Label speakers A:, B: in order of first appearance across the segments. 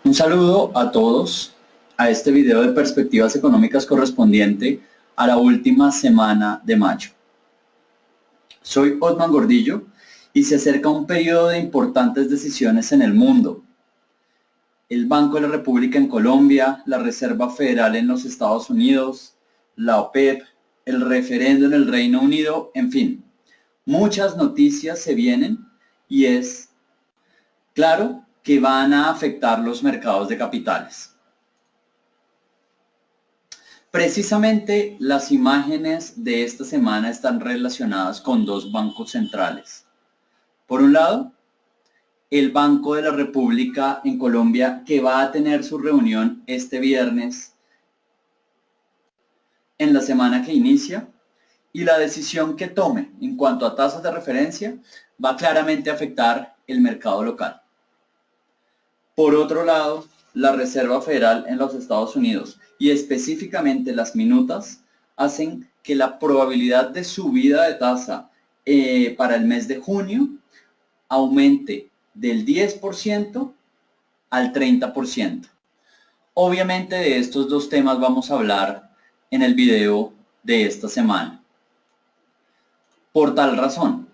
A: Un saludo a todos a este video de perspectivas económicas correspondiente a la última semana de mayo. Soy Otman Gordillo y se acerca un periodo de importantes decisiones en el mundo. El Banco de la República en Colombia, la Reserva Federal en los Estados Unidos, la OPEP, el referendo en el Reino Unido, en fin, muchas noticias se vienen y es claro que van a afectar los mercados de capitales. Precisamente las imágenes de esta semana están relacionadas con dos bancos centrales. Por un lado, el Banco de la República en Colombia, que va a tener su reunión este viernes en la semana que inicia, y la decisión que tome en cuanto a tasas de referencia va claramente a afectar el mercado local. Por otro lado, la Reserva Federal en los Estados Unidos y específicamente las minutas hacen que la probabilidad de subida de tasa para el mes de junio aumente del 10% al 30%. Obviamente de estos dos temas vamos a hablar en el video de esta semana. Por tal razón,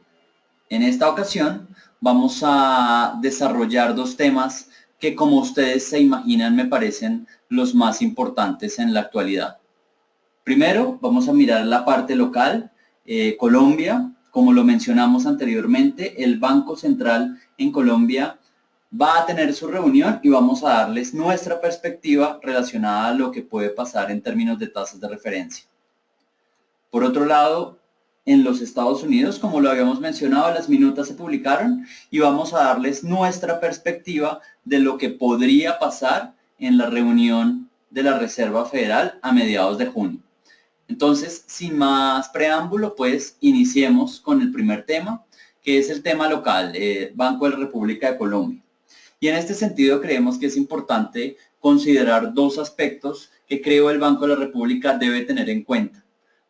A: en esta ocasión vamos a desarrollar dos temas que, como ustedes se imaginan, me parecen los más importantes en la actualidad. Primero, vamos a mirar la parte local. Colombia, como lo mencionamos anteriormente, el Banco Central en Colombia va a tener su reunión y vamos a darles nuestra perspectiva relacionada a lo que puede pasar en términos de tasas de referencia. Por otro lado, en los Estados Unidos, como lo habíamos mencionado, las minutas se publicaron y vamos a darles nuestra perspectiva de lo que podría pasar en la reunión de la Reserva Federal a mediados de junio. Entonces, sin más preámbulo, pues iniciemos con el primer tema, que es el tema local, Banco de la República de Colombia. Y en este sentido creemos que es importante considerar dos aspectos que creo el Banco de la República debe tener en cuenta.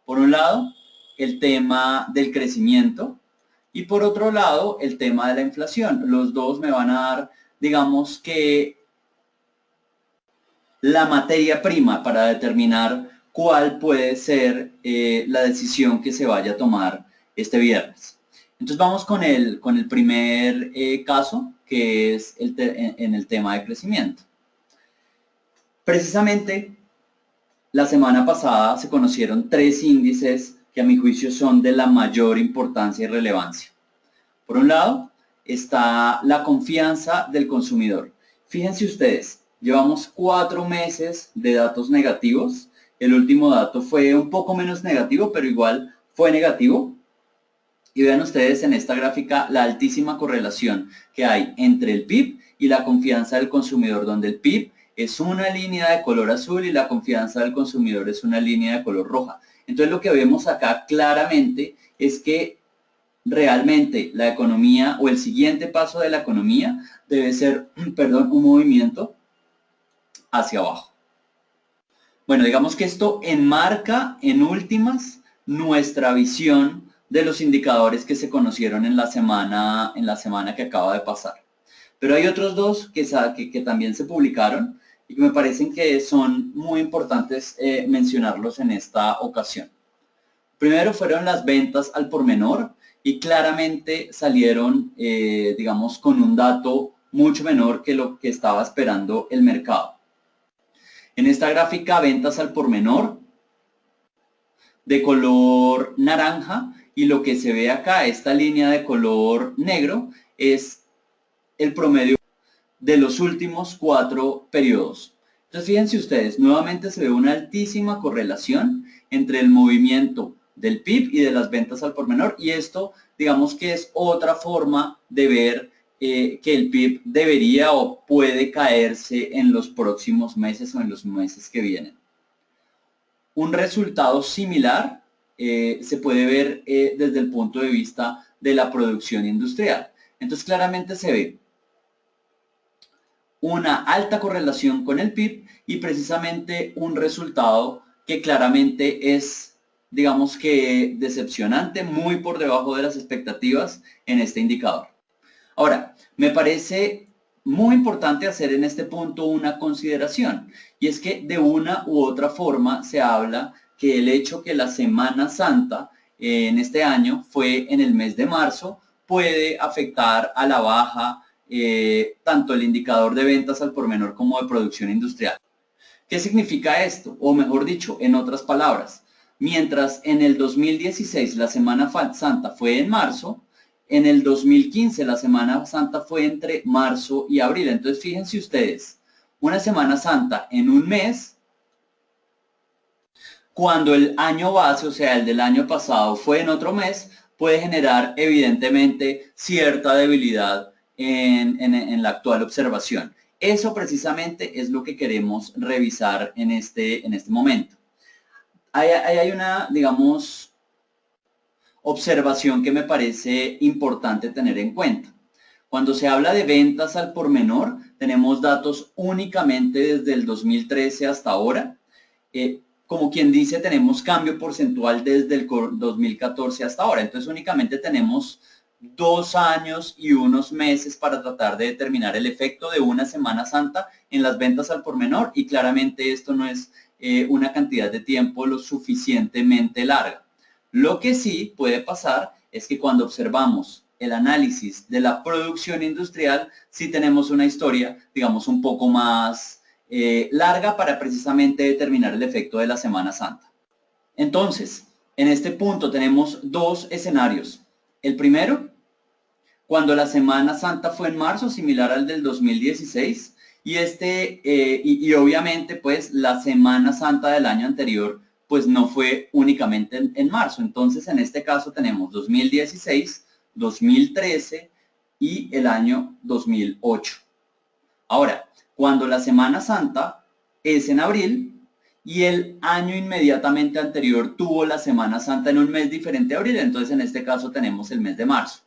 A: Por un lado, el tema del crecimiento y por otro lado, el tema de la inflación. Los dos me van a dar, digamos que, la materia prima para determinar cuál puede ser la decisión que se vaya a tomar este viernes. Entonces vamos con el primer caso, que es en el tema de crecimiento. Precisamente, la semana pasada se conocieron tres índices que a mi juicio son de la mayor importancia y relevancia. Por un lado, está la confianza del consumidor. Fíjense ustedes, llevamos 4 meses de datos negativos. El último dato fue un poco menos negativo, pero igual fue negativo. Y vean ustedes en esta gráfica la altísima correlación que hay entre el PIB y la confianza del consumidor, donde el PIB es una línea de color azul y la confianza del consumidor es una línea de color roja. Entonces lo que vemos acá claramente es que realmente la economía o el siguiente paso de la economía debe ser, un movimiento hacia abajo. Bueno, digamos que esto enmarca en últimas nuestra visión de los indicadores que se conocieron en la semana que acaba de pasar. Pero hay otros dos que también se publicaron y que me parecen que son muy importantes mencionarlos en esta ocasión. Primero fueron las ventas al por menor y claramente salieron, digamos, con un dato mucho menor que lo que estaba esperando el mercado. En esta gráfica, ventas al por menor de color naranja y lo que se ve acá, esta línea de color negro, es el promedio de los últimos 4 periodos. Entonces fíjense ustedes, nuevamente se ve una altísima correlación entre el movimiento del PIB y de las ventas al por menor, y esto digamos que es otra forma de ver que el PIB debería o puede caerse en los próximos meses o en los meses que vienen. Un resultado similar se puede ver desde el punto de vista de la producción industrial. Entonces claramente se ve una alta correlación con el PIB y precisamente un resultado que claramente es, digamos que decepcionante, muy por debajo de las expectativas en este indicador. Ahora, me parece muy importante hacer en este punto una consideración, y es que de una u otra forma se habla que el hecho que la Semana Santa en este año fue en el mes de marzo puede afectar a la baja tanto el indicador de ventas al por menor como de producción industrial. ¿Qué significa esto? O mejor dicho, en otras palabras, mientras en el 2016 la Semana Santa fue en marzo, en el 2015 la Semana Santa fue entre marzo y abril. Entonces fíjense ustedes, una Semana Santa en un mes, cuando el año base, o sea, el del año pasado fue en otro mes, puede generar evidentemente cierta debilidad en la actual observación. Eso precisamente es lo que queremos revisar en este momento. Hay una, digamos, observación que me parece importante tener en cuenta. Cuando se habla de ventas al por menor, tenemos datos únicamente desde el 2013 hasta ahora. Como quien dice, tenemos cambio porcentual desde el 2014 hasta ahora. Entonces únicamente tenemos 2 años y unos meses para tratar de determinar el efecto de una Semana Santa en las ventas al por menor, y claramente esto no es una cantidad de tiempo lo suficientemente larga. Lo que sí puede pasar es que cuando observamos el análisis de la producción industrial, sí tenemos una historia, digamos, un poco más larga para precisamente determinar el efecto de la Semana Santa. Entonces, en este punto tenemos dos escenarios. El primero, cuando la Semana Santa fue en marzo, similar al del 2016, y obviamente pues la Semana Santa del año anterior pues no fue únicamente en marzo. Entonces en este caso tenemos 2016, 2013 y el año 2008. Ahora, cuando la Semana Santa es en abril y el año inmediatamente anterior tuvo la Semana Santa en un mes diferente a abril, entonces en este caso tenemos el mes de marzo.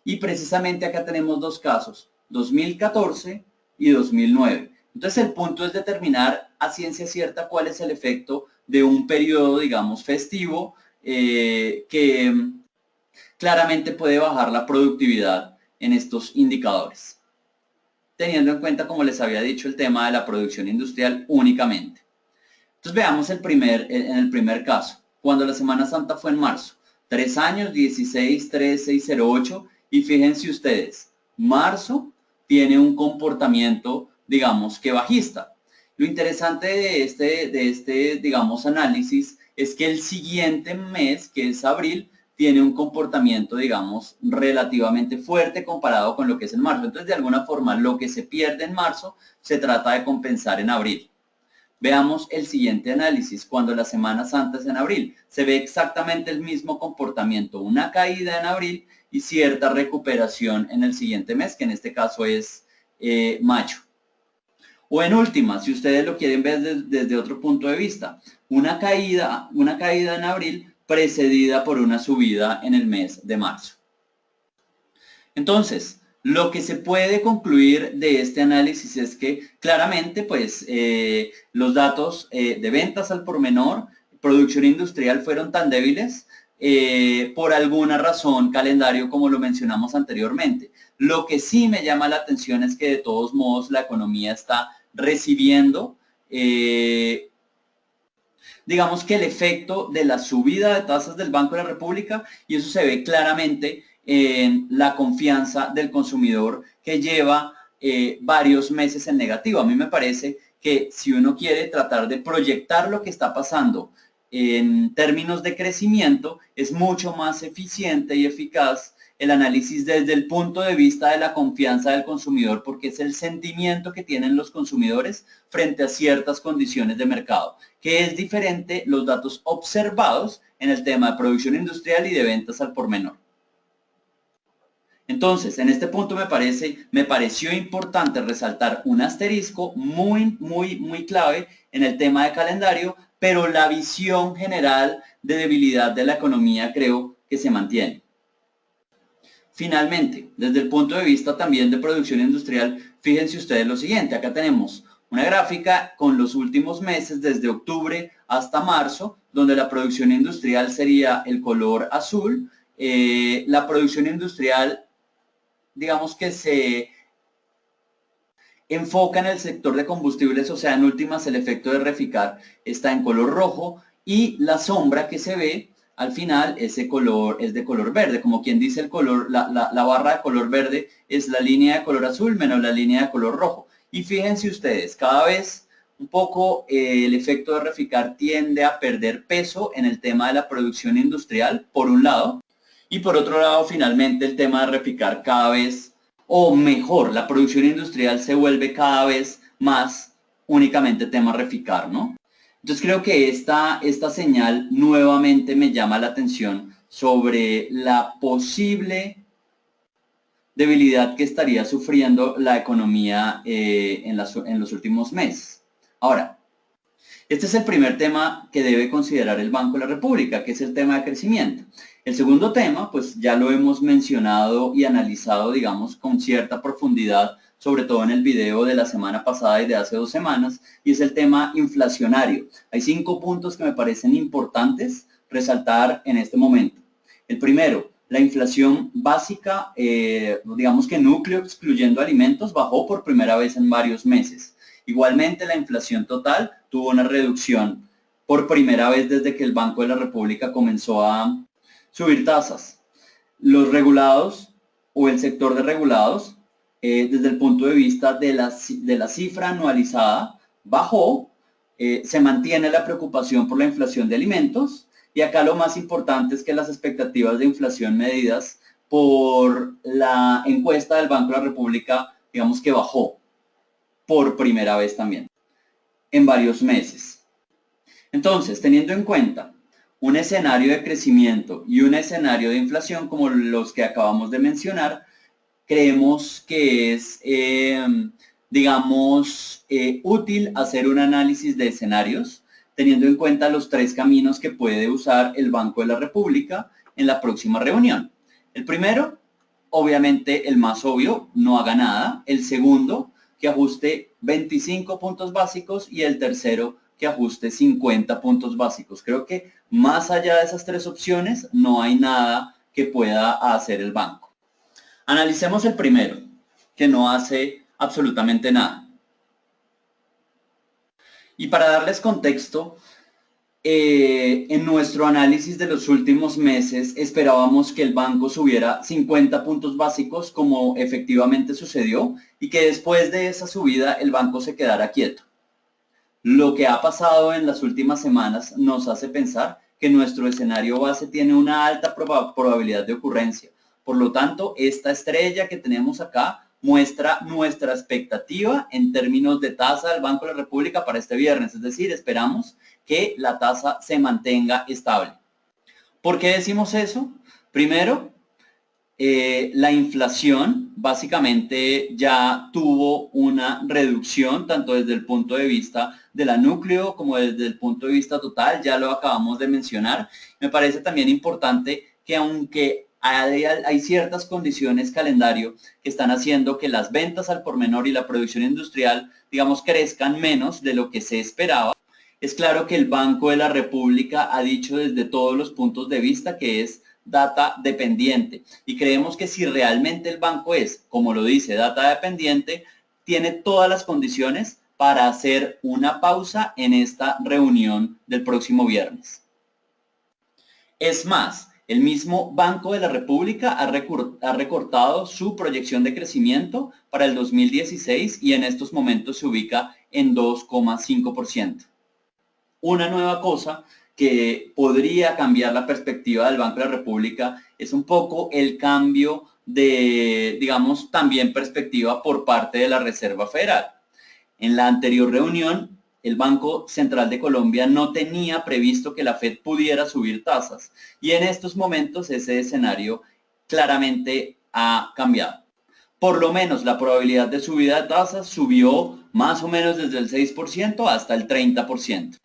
A: Y precisamente acá tenemos dos casos, 2014 y 2009. Entonces el punto es determinar a ciencia cierta cuál es el efecto de un periodo, digamos, festivo, que claramente puede bajar la productividad en estos indicadores, teniendo en cuenta, como les había dicho, el tema de la producción industrial únicamente. Entonces veamos en el primer caso, cuando la Semana Santa fue en marzo, 3 años, 16, 13 y 08, y fíjense ustedes, marzo tiene un comportamiento, digamos, que bajista. Lo interesante de este, digamos, análisis es que el siguiente mes, que es abril, tiene un comportamiento, digamos, relativamente fuerte comparado con lo que es en marzo. Entonces, de alguna forma, lo que se pierde en marzo se trata de compensar en abril. Veamos el siguiente análisis, cuando la Semana Santa es en abril. Se ve exactamente el mismo comportamiento, una caída en abril y cierta recuperación en el siguiente mes, que en este caso es mayo. O en última, si ustedes lo quieren ver desde otro punto de vista, una caída en abril precedida por una subida en el mes de marzo. Entonces, lo que se puede concluir de este análisis es que claramente pues los datos de ventas al por menor, producción industrial fueron tan débiles por alguna razón, calendario, como lo mencionamos anteriormente. Lo que sí me llama la atención es que de todos modos la economía está recibiendo digamos que el efecto de la subida de tasas del Banco de la República, y eso se ve claramente en la confianza del consumidor, que lleva varios meses en negativo. A mí me parece que si uno quiere tratar de proyectar lo que está pasando en términos de crecimiento, es mucho más eficiente y eficaz el análisis desde el punto de vista de la confianza del consumidor, porque es el sentimiento que tienen los consumidores frente a ciertas condiciones de mercado, que es diferente los datos observados en el tema de producción industrial y de ventas al por menor. Entonces, en este punto me pareció importante resaltar un asterisco muy clave en el tema de calendario, pero la visión general de debilidad de la economía creo que se mantiene. Finalmente, desde el punto de vista también de producción industrial, fíjense ustedes lo siguiente, acá tenemos una gráfica con los últimos meses desde octubre hasta marzo, donde la producción industrial sería el color azul. La producción industrial, digamos que se enfoca en el sector de combustibles, o sea, en últimas el efecto de Reficar está en color rojo y la sombra que se ve al final ese color es de color verde, como quien dice el color, la barra de color verde es la línea de color azul menos la línea de color rojo. Y fíjense ustedes, cada vez un poco el efecto de Reficar tiende a perder peso en el tema de la producción industrial, por un lado, y por otro lado, finalmente, el tema de Reficar cada vez, o mejor, la producción industrial se vuelve cada vez más únicamente tema Reficar, ¿no? Entonces creo que esta señal nuevamente me llama la atención sobre la posible debilidad que estaría sufriendo la economía en los últimos meses. Ahora, este es el primer tema que debe considerar el Banco de la República, que es el tema de crecimiento. El segundo tema, pues ya lo hemos mencionado y analizado, digamos, con cierta profundidad, sobre todo en el video de la semana pasada y de hace 2 semanas, y es el tema inflacionario. Hay 5 puntos que me parecen importantes resaltar en este momento. El primero, la inflación básica, digamos que núcleo excluyendo alimentos, bajó por primera vez en varios meses. Igualmente, la inflación total tuvo una reducción por primera vez desde que el Banco de la República comenzó a subir tasas. Los regulados o el sector de regulados, desde el punto de vista de la cifra anualizada, bajó, se mantiene la preocupación por la inflación de alimentos y acá lo más importante es que las expectativas de inflación medidas por la encuesta del Banco de la República, digamos que bajó por primera vez también en varios meses. Entonces, teniendo en cuenta un escenario de crecimiento y un escenario de inflación como los que acabamos de mencionar, creemos que es, digamos, útil hacer un análisis de escenarios teniendo en cuenta los 3 caminos que puede usar el Banco de la República en la próxima reunión. El primero, obviamente el más obvio, no haga nada. El segundo, que ajuste 25 puntos básicos y el tercero, que ajuste 50 puntos básicos. Creo que más allá de esas 3 opciones no hay nada que pueda hacer el banco. Analicemos el primero, que no hace absolutamente nada. Y para darles contexto, en nuestro análisis de los últimos meses esperábamos que el banco subiera 50 puntos básicos como efectivamente sucedió y que después de esa subida el banco se quedara quieto. Lo que ha pasado en las últimas semanas nos hace pensar que nuestro escenario base tiene una alta probabilidad de ocurrencia. Por lo tanto, esta estrella que tenemos acá muestra nuestra expectativa en términos de tasa del Banco de la República para este viernes. Es decir, esperamos que la tasa se mantenga estable. ¿Por qué decimos eso? Primero, la inflación básicamente ya tuvo una reducción tanto desde el punto de vista de la núcleo como desde el punto de vista total, ya lo acabamos de mencionar. Me parece también importante que aunque hay ciertas condiciones calendario que están haciendo que las ventas al por menor y la producción industrial, digamos, crezcan menos de lo que se esperaba, es claro que el Banco de la República ha dicho desde todos los puntos de vista que es data dependiente y creemos que si realmente el banco es, como lo dice, data dependiente, tiene todas las condiciones para hacer una pausa en esta reunión del próximo viernes. Es más, el mismo Banco de la República ha recortado su proyección de crecimiento para el 2016 y en estos momentos se ubica en 2,5%. Una nueva cosa que podría cambiar la perspectiva del Banco de la República es un poco el cambio de, digamos, también perspectiva por parte de la Reserva Federal. En la anterior reunión, el Banco Central de Colombia no tenía previsto que la Fed pudiera subir tasas y en estos momentos ese escenario claramente ha cambiado. Por lo menos la probabilidad de subida de tasas subió más o menos desde el 6% hasta el 30%.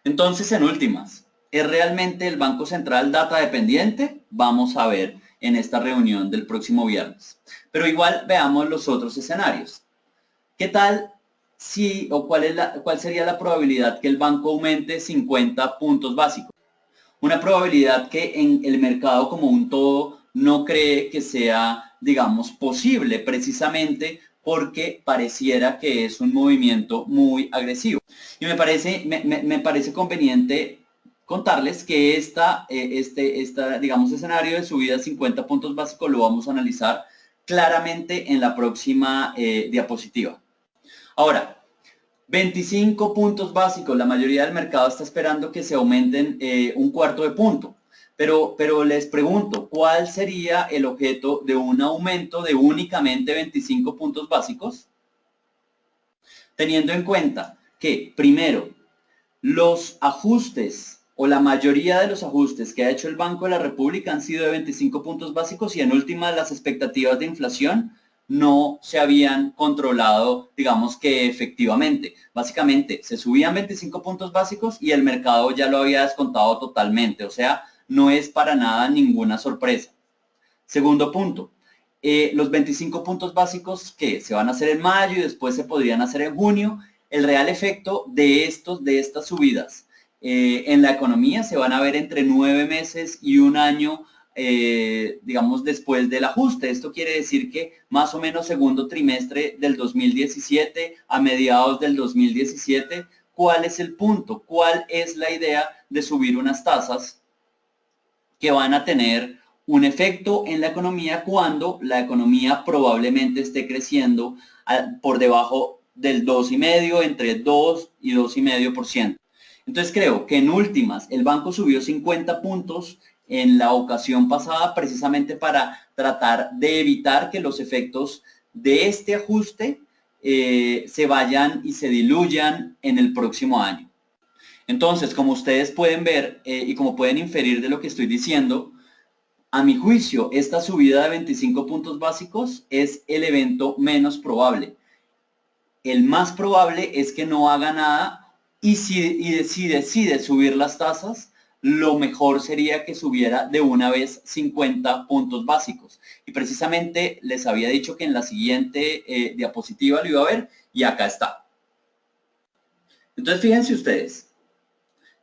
A: Entonces, en últimas, ¿es realmente el Banco Central data dependiente? Vamos a ver en esta reunión del próximo viernes. Pero igual veamos los otros escenarios. ¿Qué tal si o cuál sería la probabilidad que el banco aumente 50 puntos básicos? Una probabilidad que en el mercado como un todo no cree que sea, digamos, posible, precisamente porque pareciera que es un movimiento muy agresivo. Y me parece conveniente contarles que digamos, escenario de subida de 50 puntos básicos lo vamos a analizar claramente en la próxima diapositiva. Ahora, 25 puntos básicos, la mayoría del mercado está esperando que se aumenten un cuarto de punto. Pero les pregunto, ¿cuál sería el objeto de un aumento de únicamente 25 puntos básicos? Teniendo en cuenta que, primero, los ajustes o la mayoría de los ajustes que ha hecho el Banco de la República han sido de 25 puntos básicos y en última las expectativas de inflación no se habían controlado, digamos que efectivamente. Básicamente se subían 25 puntos básicos y el mercado ya lo había descontado totalmente, o sea, no es para nada ninguna sorpresa. Segundo punto, los 25 puntos básicos que se van a hacer en mayo y después se podrían hacer en junio, el real efecto de estas subidas en la economía se van a ver entre 9 meses y un año, digamos, después del ajuste. Esto quiere decir que más o menos segundo trimestre del 2017 a mediados del 2017, ¿cuál es el punto? ¿Cuál es la idea de subir unas tasas que van a tener un efecto en la economía cuando la economía probablemente esté creciendo por debajo del 2,5%, entre 2 y 2,5%? Entonces creo que en últimas el banco subió 50 puntos en la ocasión pasada precisamente para tratar de evitar que los efectos de este ajuste se vayan y se diluyan en el próximo año. Entonces, como ustedes pueden ver y como pueden inferir de lo que estoy diciendo, a mi juicio, esta subida de 25 puntos básicos es el evento menos probable. El más probable es que no haga nada y si decide subir las tasas, lo mejor sería que subiera de una vez 50 puntos básicos. Y precisamente les había dicho que en la siguiente diapositiva lo iba a ver y acá está. Entonces, fíjense ustedes.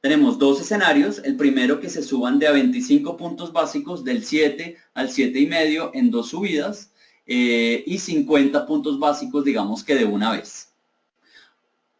A: Tenemos dos escenarios, el primero que se suban de a 25 puntos básicos del 7 al 7,5 en dos subidas y 50 puntos básicos, digamos que de una vez.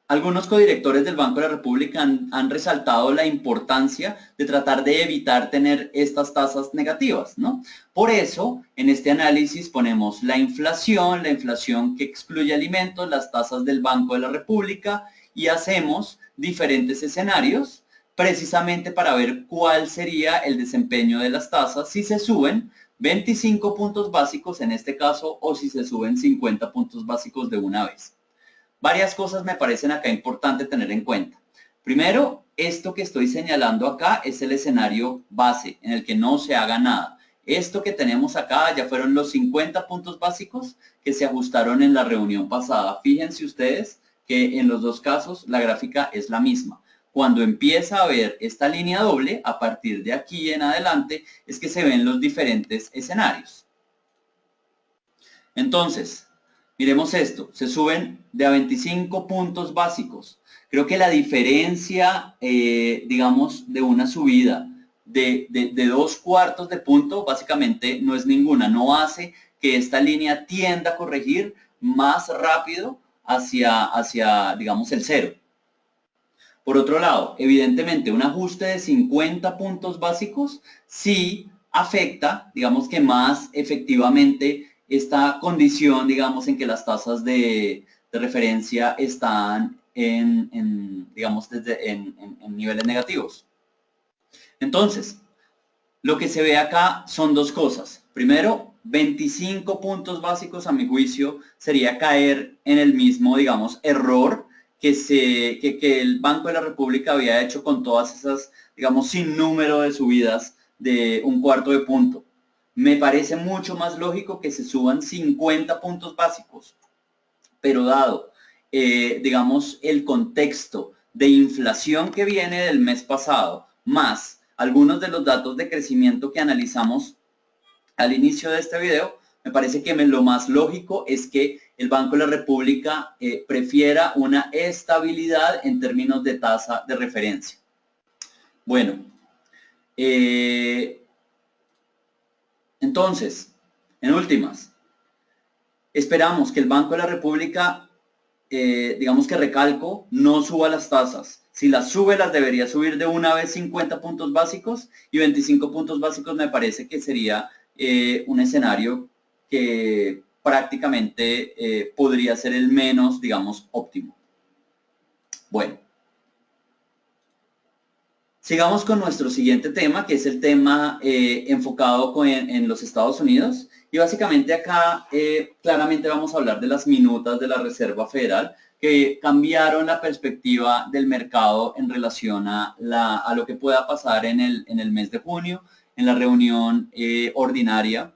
A: Algunos codirectores del Banco de la República han resaltado la importancia de tratar de evitar tener estas tasas negativas, ¿no? Por eso, en este análisis ponemos la inflación que excluye alimentos, las tasas del Banco de la República y hacemos diferentes escenarios precisamente para ver cuál sería el desempeño de las tasas si se suben 25 puntos básicos en este caso o si se suben 50 puntos básicos de una vez. Varias cosas me parecen acá importante tener en cuenta. Primero, esto que estoy señalando acá es el escenario base en el que no se haga nada. Esto que tenemos acá ya fueron los 50 puntos básicos que se ajustaron en la reunión pasada. Fíjense ustedes que en los dos casos la gráfica es la misma. Cuando empieza a ver esta línea doble, a partir de aquí en adelante, es que se ven los diferentes escenarios. Entonces, miremos esto, se suben de a 25 puntos básicos. Creo que la diferencia, digamos, de una subida de 2/4 de punto, básicamente no es ninguna, no hace que esta línea tienda a corregir más rápido hacia digamos, el cero. Por otro lado, evidentemente un ajuste de 50 puntos básicos sí afecta, digamos que más efectivamente esta condición, digamos, en que las tasas de referencia están digamos, en niveles negativos. Entonces, lo que se ve acá son dos cosas. Primero, 25 puntos básicos a mi juicio sería caer en el mismo, digamos, error que el Banco de la República había hecho con todas esas, digamos, sin número de subidas de un cuarto de punto. Me parece mucho más lógico que se suban 50 puntos básicos, pero dado, digamos, el contexto de inflación que viene del mes pasado, más algunos de los datos de crecimiento que analizamos al inicio de este video, me parece que lo más lógico es que el Banco de la República prefiera una estabilidad en términos de tasa de referencia. Bueno, Entonces, en últimas, esperamos que el Banco de la República, digamos que recalco, no suba las tasas. Si las sube, las debería subir de una vez 50 puntos básicos, y 25 puntos básicos me parece que sería un escenario que prácticamente podría ser el menos, digamos, óptimo. Bueno, sigamos con nuestro siguiente tema, que es el tema enfocado en los Estados Unidos. Y básicamente acá claramente vamos a hablar de las minutas de la Reserva Federal, que cambiaron la perspectiva del mercado en relación a lo que pueda pasar en el mes de junio, en la reunión ordinaria,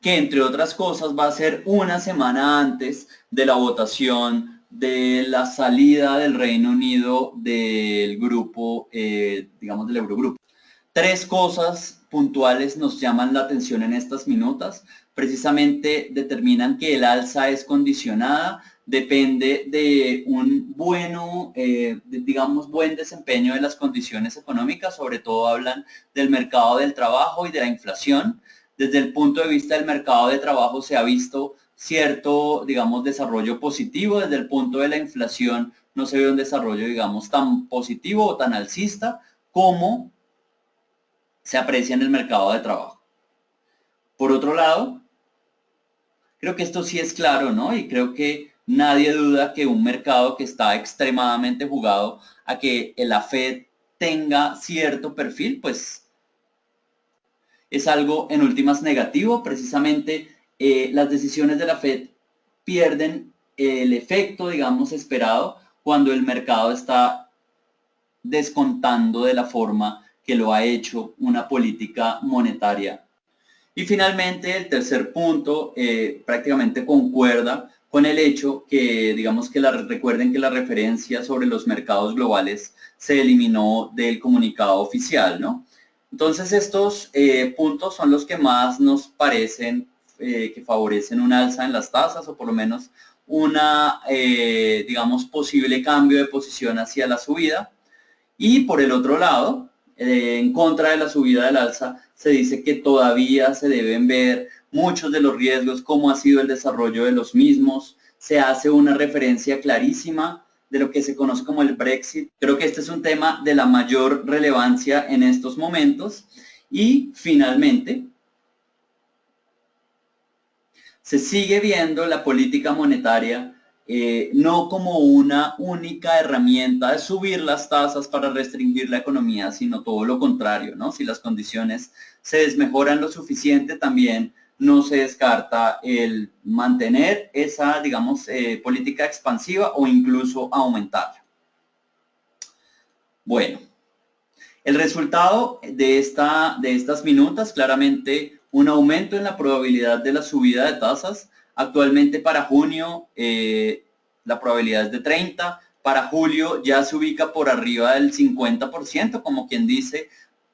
A: que entre otras cosas va a ser una semana antes de la votación de la salida del Reino Unido del grupo, digamos del Eurogrupo. Tres cosas puntuales nos llaman la atención en estas minutas. Precisamente determinan que el alza es condicionada, depende de un digamos, buen desempeño de las condiciones económicas. Sobre todo hablan del mercado del trabajo y de la inflación. Desde el punto de vista del mercado de trabajo se ha visto cierto, digamos, desarrollo positivo. Desde el punto de la inflación no se ve un desarrollo, digamos, tan positivo o tan alcista como se aprecia en el mercado de trabajo. Por otro lado, creo que esto sí es claro, ¿no? Y creo que nadie duda que un mercado que está extremadamente jugado a que la Fed tenga cierto perfil, pues es algo en últimas negativo. Precisamente las decisiones de la Fed pierden el efecto, digamos, esperado cuando el mercado está descontando de la forma que lo ha hecho una política monetaria. Y finalmente, el tercer punto prácticamente concuerda con el hecho que, digamos que recuerden que la referencia sobre los mercados globales se eliminó del comunicado oficial, ¿no? Entonces estos puntos son los que más nos parecen que favorecen un alza en las tasas, o por lo menos una, digamos, posible cambio de posición hacia la subida. Y por el otro lado, en contra de la subida del alza, se dice que todavía se deben ver muchos de los riesgos, cómo ha sido el desarrollo de los mismos. Se hace una referencia clarísima de lo que se conoce como el Brexit. Creo que este es un tema de la mayor relevancia en estos momentos. Y finalmente, se sigue viendo la política monetaria no como una única herramienta de subir las tasas para restringir la economía, sino todo lo contrario, ¿no? Si las condiciones se desmejoran lo suficiente, también no se descarta el mantener esa, digamos, política expansiva o incluso aumentarla. Bueno, el resultado de estas minutas, claramente un aumento en la probabilidad de la subida de tasas. Actualmente para junio la probabilidad es de 30, para julio ya se ubica por arriba del 50%, como quien dice,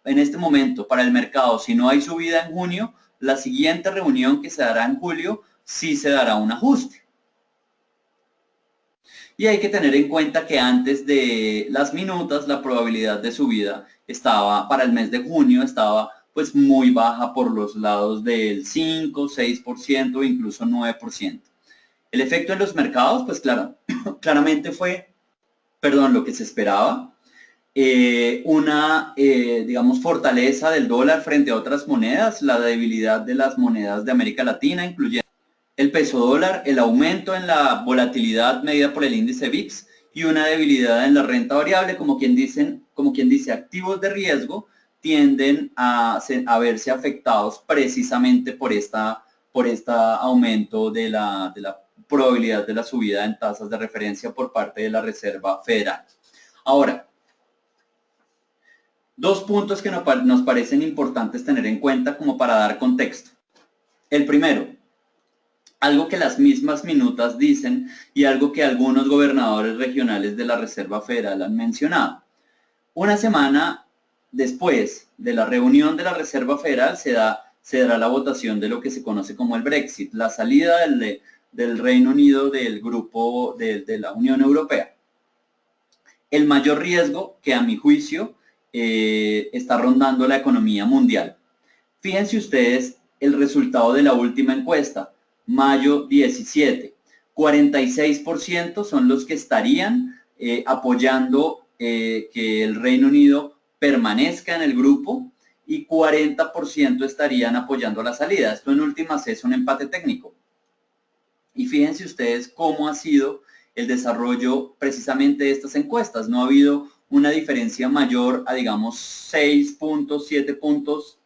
A: en este momento para el mercado, si no hay subida en junio, la siguiente reunión que se dará en julio sí se dará un ajuste. Y hay que tener en cuenta que antes de las minutas la probabilidad de subida estaba, para el mes de junio, estaba pues muy baja por los lados del 5, 6%, incluso 9%. El efecto en los mercados, pues claro, claramente fue, lo que se esperaba, una, digamos, fortaleza del dólar frente a otras monedas, la debilidad de las monedas de América Latina, incluyendo el peso dólar, el aumento en la volatilidad medida por el índice VIX y una debilidad en la renta variable. Como quien dice, activos de riesgo tienden a verse afectados precisamente por este aumento de la probabilidad de la subida en tasas de referencia por parte de la Reserva Federal. Ahora, dos puntos que nos parecen importantes tener en cuenta como para dar contexto. El primero, algo que las mismas minutas dicen y algo que algunos gobernadores regionales de la Reserva Federal han mencionado. Una semana después de la reunión de la Reserva Federal se dará la votación de lo que se conoce como el Brexit, la salida del Reino Unido del grupo de la Unión Europea. El mayor riesgo que a mi juicio está rondando la economía mundial. Fíjense ustedes el resultado de la última encuesta, mayo 17. 46% son los que estarían apoyando que el Reino Unido permanezca en el grupo y 40% estarían apoyando la salida. Esto en últimas es un empate técnico. Y fíjense ustedes cómo ha sido el desarrollo precisamente de estas encuestas. No ha habido una diferencia mayor a, digamos, 6 puntos, 7 puntos,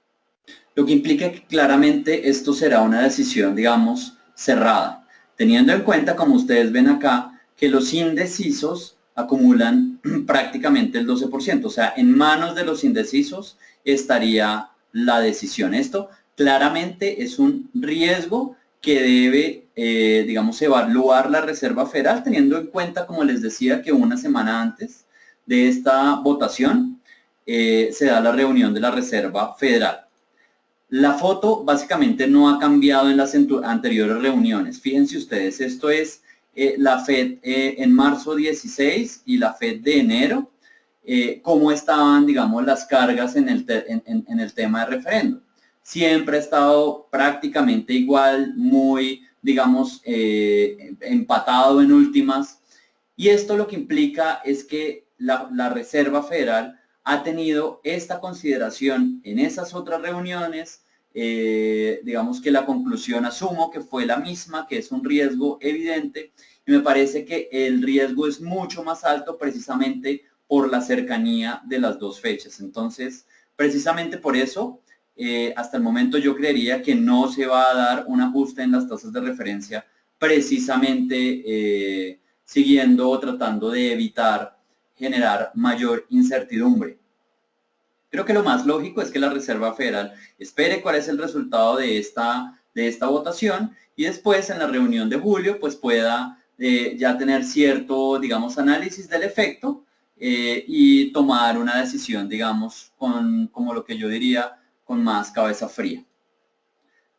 A: lo que implica que claramente esto será una decisión, digamos, cerrada, teniendo en cuenta, como ustedes ven acá, que los indecisos acumulan prácticamente el 12%, o sea, en manos de los indecisos estaría la decisión. Esto claramente es un riesgo que debe, digamos, evaluar la Reserva Federal, teniendo en cuenta, como les decía, que una semana antes de esta votación se da la reunión de la Reserva Federal. La foto básicamente no ha cambiado en las anteriores reuniones. Fíjense ustedes, esto es la Fed en marzo 16 y la Fed de enero, cómo estaban, digamos, las cargas en el tema de referéndum. Siempre ha estado prácticamente igual, muy, digamos, empatado en últimas. Y esto lo que implica es que la Reserva Federal ha tenido esta consideración en esas otras reuniones, digamos que la conclusión asumo que fue la misma, que es un riesgo evidente, y me parece que el riesgo es mucho más alto precisamente por la cercanía de las dos fechas. Entonces, precisamente por eso, hasta el momento yo creería que no se va a dar un ajuste en las tasas de referencia, precisamente siguiendo o tratando de evitar generar mayor incertidumbre. Creo que lo más lógico es que la Reserva Federal espere cuál es el resultado de esta votación y después en la reunión de julio pues pueda ya tener cierto, digamos, análisis del efecto y tomar una decisión, digamos, como lo que yo diría, con más cabeza fría.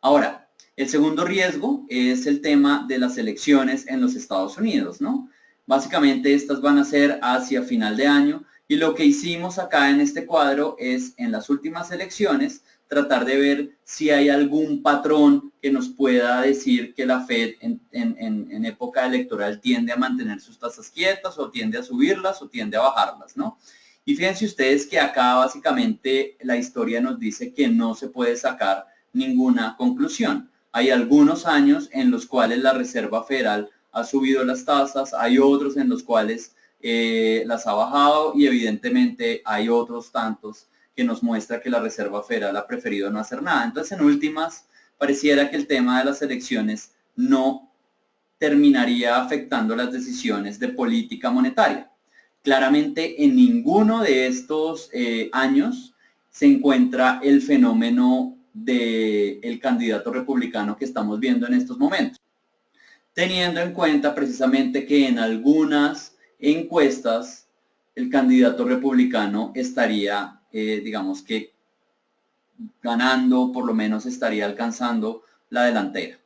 A: Ahora, el segundo riesgo es el tema de las elecciones en los Estados Unidos, ¿no? Básicamente estas van a ser hacia final de año y lo que hicimos acá en este cuadro es en las últimas elecciones tratar de ver si hay algún patrón que nos pueda decir que la Fed en época electoral tiende a mantener sus tasas quietas o tiende a subirlas o tiende a bajarlas, ¿no? Y fíjense ustedes que acá básicamente la historia nos dice que no se puede sacar ninguna conclusión. Hay algunos años en los cuales la Reserva Federal ha subido las tasas, hay otros en los cuales las ha bajado y evidentemente hay otros tantos que nos muestra que la Reserva Federal ha preferido no hacer nada. Entonces, en últimas, pareciera que el tema de las elecciones no terminaría afectando las decisiones de política monetaria. Claramente, en ninguno de estos años se encuentra el fenómeno del candidato republicano que estamos viendo en estos momentos, teniendo en cuenta precisamente que en algunas encuestas el candidato republicano estaría, digamos que ganando, por lo menos estaría alcanzando la delantera.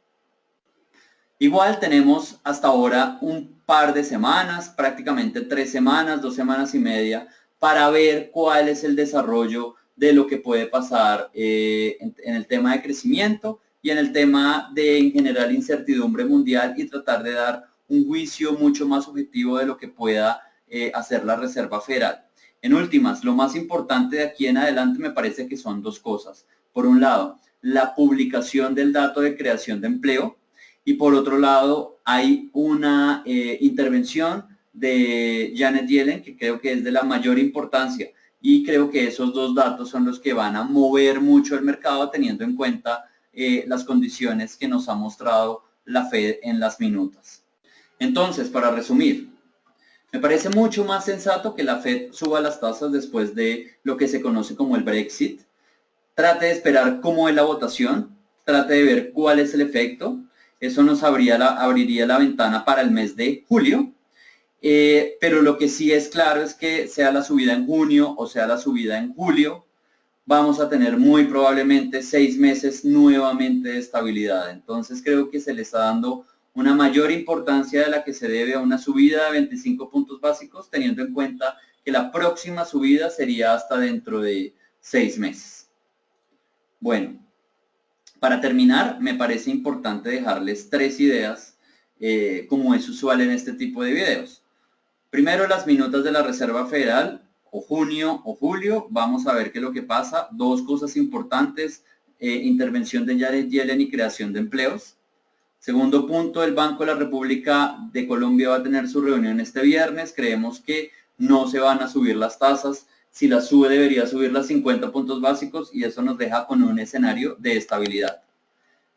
A: Igual tenemos hasta ahora un par de semanas, prácticamente 3 semanas, 2 semanas y media, para ver cuál es el desarrollo de lo que puede pasar en el tema de crecimiento y en el tema de, en general, incertidumbre mundial y tratar de dar un juicio mucho más objetivo de lo que pueda hacer la Reserva Federal. En últimas, lo más importante de aquí en adelante me parece que son dos cosas. Por un lado, la publicación del dato de creación de empleo y por otro lado hay una intervención de Janet Yellen que creo que es de la mayor importancia y creo que esos dos datos son los que van a mover mucho el mercado teniendo en cuenta las condiciones que nos ha mostrado la Fed en las minutas. Entonces, para resumir, me parece mucho más sensato que la Fed suba las tasas después de lo que se conoce como el Brexit. Trate de esperar cómo es la votación, trate de ver cuál es el efecto. Eso nos abriría la ventana para el mes de julio. Pero lo que sí es claro es que sea la subida en junio o sea la subida en julio, vamos a tener muy probablemente 6 meses nuevamente de estabilidad. Entonces creo que se le está dando una mayor importancia de la que se debe a una subida de 25 puntos básicos, teniendo en cuenta que la próxima subida sería hasta dentro de 6 meses. Bueno, Para terminar, me parece importante dejarles 3 ideas, como es usual en este tipo de videos. Primero, las minutas de la Reserva Federal, o junio o julio, vamos a ver qué es lo que pasa. 2 cosas importantes, intervención de Janet Yellen y creación de empleos. Segundo punto, el Banco de la República de Colombia va a tener su reunión este viernes. Creemos que no se van a subir las tasas. Si las sube, debería subir las 50 puntos básicos y eso nos deja con un escenario de estabilidad.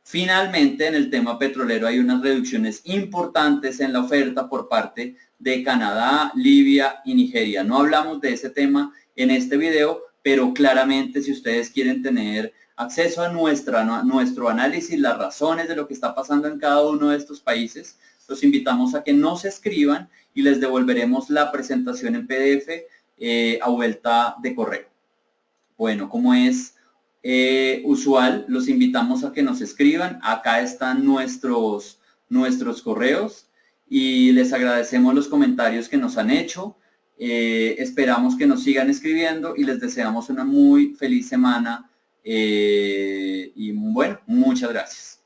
A: Finalmente, en el tema petrolero hay unas reducciones importantes en la oferta por parte de Canadá, Libia y Nigeria. No hablamos de ese tema en este video, pero claramente si ustedes quieren tener acceso a nuestro análisis, las razones de lo que está pasando en cada uno de estos países, los invitamos a que nos escriban y les devolveremos la presentación en PDF a vuelta de correo. Bueno, como es usual, los invitamos a que nos escriban. Acá están nuestros correos y les agradecemos los comentarios que nos han hecho. Esperamos que nos sigan escribiendo y les deseamos una muy feliz semana. Y bueno, muchas gracias.